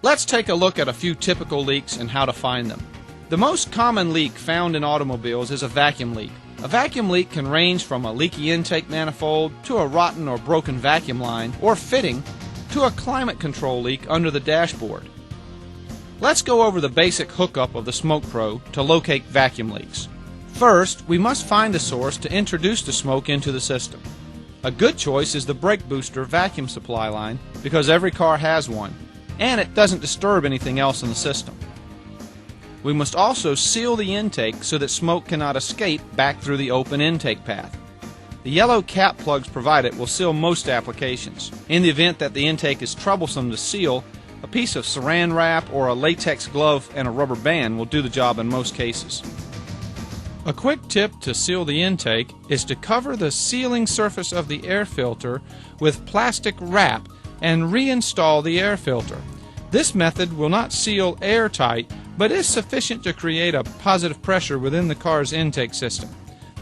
Let's take a look at a few typical leaks and how to find them. The most common leak found in automobiles is a vacuum leak. A vacuum leak can range from a leaky intake manifold to a rotten or broken vacuum line or fitting to a climate control leak under the dashboard. Let's go over the basic hookup of the SmokePro to locate vacuum leaks. First, we must find the source to introduce the smoke into the system. A good choice is the brake booster vacuum supply line because every car has one, and it doesn't disturb anything else in the system. We must also seal the intake so that smoke cannot escape back through the open intake path. The yellow cap plugs provided will seal most applications. In the event that the intake is troublesome to seal, a piece of saran wrap or a latex glove and a rubber band will do the job in most cases. A quick tip to seal the intake is to cover the sealing surface of the air filter with plastic wrap and reinstall the air filter. This method will not seal airtight, but is sufficient to create a positive pressure within the car's intake system.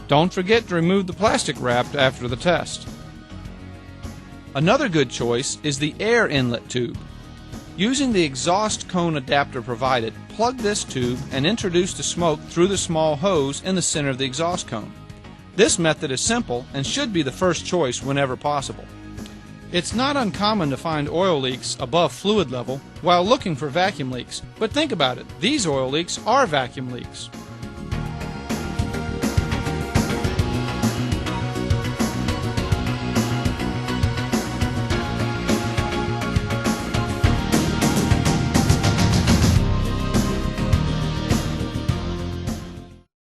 Don't forget to remove the plastic wrap after the test. Another good choice is the air inlet tube. Using the exhaust cone adapter provided, plug this tube and introduce the smoke through the small hose in the center of the exhaust cone. This method is simple and should be the first choice whenever possible. It's not uncommon to find oil leaks above fluid level while looking for vacuum leaks, but think about it, these oil leaks are vacuum leaks.